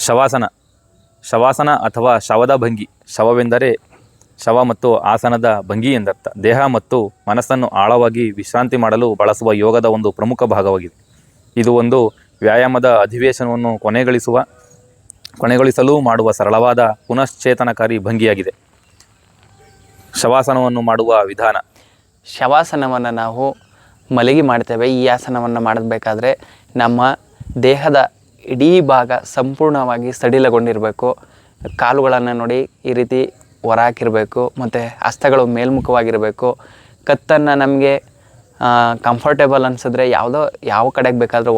ಶವಾಸನ. ಶವಾಸನ ಅಥವಾ ಶವದ ಭಂಗಿ. ಶವವೆಂದರೆ ಶವ ಮತ್ತು ಆಸನದ ಭಂಗಿ ಎಂದರ್ಥ. ದೇಹ ಮತ್ತು ಮನಸ್ಸನ್ನು ಆಳವಾಗಿ ವಿಶ್ರಾಂತಿ ಮಾಡಲು ಬಳಸುವ ಯೋಗದ ಒಂದು ಪ್ರಮುಖ ಭಾಗವಾಗಿದೆ. ಇದು ಒಂದು ವ್ಯಾಯಾಮದ ಅಧಿವೇಶನವನ್ನು ಕೊನೆಗೊಳಿಸಲು ಮಾಡುವ ಸರಳವಾದ ಪುನಶ್ಚೇತನಕಾರಿ ಭಂಗಿಯಾಗಿದೆ. ಶವಾಸನವನ್ನು ಮಾಡುವ ವಿಧಾನ. ಶವಾಸನವನ್ನು ನಾವು ಮಲಗಿ ಮಾಡ್ತೇವೆ. ಈ ಆಸನವನ್ನು ಮಾಡಬೇಕಾದ್ರೆ ನಮ್ಮ ದೇಹದ ಇಡೀ ಭಾಗ ಸಂಪೂರ್ಣವಾಗಿ ಸಡಿಲಗೊಂಡಿರಬೇಕು. ಕಾಲುಗಳನ್ನು ನೋಡಿ ಈ ರೀತಿ ಹೊರ ಹಾಕಿರಬೇಕು, ಮತ್ತು ಹಸ್ತಗಳು ಮೇಲ್ಮುಖವಾಗಿರಬೇಕು. ಕತ್ತನ್ನು ನಮಗೆ ಕಂಫರ್ಟೇಬಲ್ ಅನಿಸಿದ್ರೆ ಯಾವ ಕಡೆಗೆ ಬೇಕಾದರೂ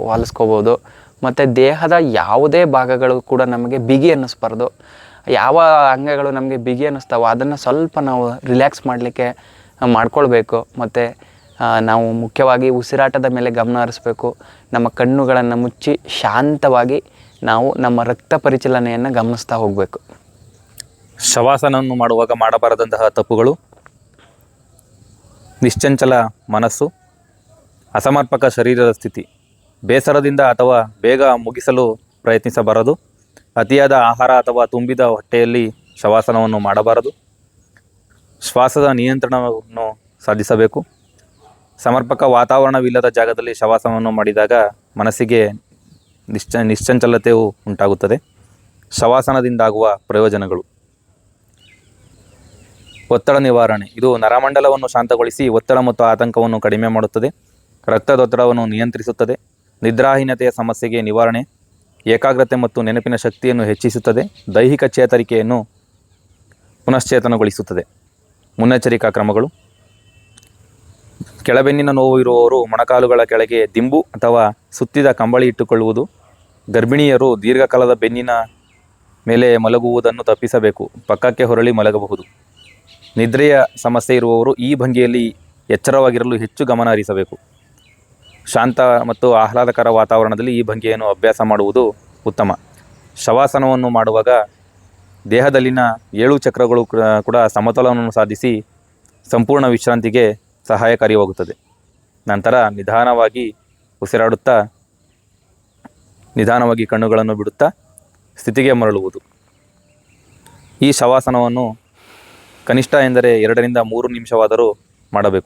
ವಾಲಿಸ್ಕೋಬೋದು. ಮತ್ತು ದೇಹದ ಯಾವುದೇ ಭಾಗಗಳು ಕೂಡ ನಮಗೆ ಬಿಗಿ ಅನ್ನಿಸ್ಬಾರ್ದು. ಯಾವ ಅಂಗಗಳು ನಮಗೆ ಬಿಗಿ ಅನ್ನಿಸ್ತಾವೋ ಅದನ್ನು ಸ್ವಲ್ಪ ನಾವು ರಿಲ್ಯಾಕ್ಸ್ ಮಾಡಲಿಕ್ಕೆ ಮಾಡ್ಕೊಳ್ಬೇಕು. ಮತ್ತು ನಾವು ಮುಖ್ಯವಾಗಿ ಉಸಿರಾಟದ ಮೇಲೆ ಗಮನ ಹರಿಸ್ಬೇಕು. ನಮ್ಮ ಕಣ್ಣುಗಳನ್ನು ಮುಚ್ಚಿ ಶಾಂತವಾಗಿ ನಾವು ನಮ್ಮ ರಕ್ತ ಪರಿಚಲನೆಯನ್ನು ಗಮನಿಸ್ತಾ ಹೋಗಬೇಕು. ಶವಾಸನವನ್ನು ಮಾಡುವಾಗ ಮಾಡಬಾರದಂತಹ ತಪ್ಪುಗಳು: ನಿಶ್ಚಂಚಲ ಮನಸ್ಸು, ಅಸಮರ್ಪಕ ಶರೀರದ ಸ್ಥಿತಿ, ಬೇಸರದಿಂದ ಅಥವಾ ಬೇಗ ಮುಗಿಸಲು ಪ್ರಯತ್ನಿಸಬಾರದು, ಅತಿಯಾದ ಆಹಾರ ಅಥವಾ ತುಂಬಿದ ಹೊಟ್ಟೆಯಲ್ಲಿ ಶವಾಸನವನ್ನು ಮಾಡಬಾರದು, ಶ್ವಾಸದ ನಿಯಂತ್ರಣವನ್ನು ಸಾಧಿಸಬೇಕು. ಸಮರ್ಪಕ ವಾತಾವರಣವಿಲ್ಲದ ಜಾಗದಲ್ಲಿ ಶವಾಸನವನ್ನು ಮಾಡಿದಾಗ ಮನಸ್ಸಿಗೆ ನಿಶ್ಚಂಚಲತೆಯು ಉಂಟಾಗುತ್ತದೆ. ಶವಾಸನದಿಂದಾಗುವ ಪ್ರಯೋಜನಗಳು: ಒತ್ತಡ ನಿವಾರಣೆ. ಇದು ನರಮಂಡಲವನ್ನು ಶಾಂತಗೊಳಿಸಿ ಒತ್ತಡ ಮತ್ತು ಆತಂಕವನ್ನು ಕಡಿಮೆ ಮಾಡುತ್ತದೆ. ರಕ್ತದೊತ್ತಡವನ್ನು ನಿಯಂತ್ರಿಸುತ್ತದೆ. ನಿದ್ರಾಹೀನತೆಯ ಸಮಸ್ಯೆಗೆ ನಿವಾರಣೆ. ಏಕಾಗ್ರತೆ ಮತ್ತು ನೆನಪಿನ ಶಕ್ತಿಯನ್ನು ಹೆಚ್ಚಿಸುತ್ತದೆ. ದೈಹಿಕ ಚೇತರಿಕೆಯನ್ನು ಪುನಶ್ಚೇತನಗೊಳಿಸುತ್ತದೆ. ಮುನ್ನೆಚ್ಚರಿಕಾ ಕ್ರಮಗಳು: ಕೆಳಬೆನ್ನಿನ ನೋವು ಇರುವವರು ಮೊಣಕಾಲುಗಳ ಕೆಳಗೆ ದಿಂಬು ಅಥವಾ ಸುತ್ತಿದ ಕಂಬಳಿ ಇಟ್ಟುಕೊಳ್ಳುವುದು. ಗರ್ಭಿಣಿಯರು ದೀರ್ಘಕಾಲದ ಬೆನ್ನಿನ ಮೇಲೆ ಮಲಗುವುದನ್ನು ತಪ್ಪಿಸಬೇಕು. ಪಕ್ಕಕ್ಕೆ ಹೊರಳಿ ಮಲಗಬಹುದು. ನಿದ್ರೆಯ ಸಮಸ್ಯೆ ಇರುವವರು ಈ ಭಂಗಿಯಲ್ಲಿ ಎಚ್ಚರವಾಗಿರಲು ಹೆಚ್ಚು ಗಮನ ಹರಿಸಬೇಕು. ಶಾಂತ ಮತ್ತು ಆಹ್ಲಾದಕರ ವಾತಾವರಣದಲ್ಲಿ ಈ ಭಂಗಿಯನ್ನು ಅಭ್ಯಾಸ ಮಾಡುವುದು ಉತ್ತಮ. ಶವಾಸನವನ್ನು ಮಾಡುವಾಗ ದೇಹದಲ್ಲಿನ 7 ಚಕ್ರಗಳು ಕೂಡ ಸಮತೋಲನವನ್ನು ಸಾಧಿಸಿ ಸಂಪೂರ್ಣ ವಿಶ್ರಾಂತಿಗೆ ಸಹಾಯಕಾರಿಯಾಗುತ್ತದೆ. ನಂತರ ನಿಧಾನವಾಗಿ ಉಸಿರಾಡುತ್ತಾ ನಿಧಾನವಾಗಿ ಕಣ್ಣುಗಳನ್ನು ಬಿಡುತ್ತಾ ಸ್ಥಿತಿಗೆ ಮರಳುವುದು. ಈ ಶವಾಸನವನ್ನು ಕನಿಷ್ಠ ಎಂದರೆ 2 ರಿಂದ 3 ನಿಮಿಷವಾದರೂ ಮಾಡಬೇಕು.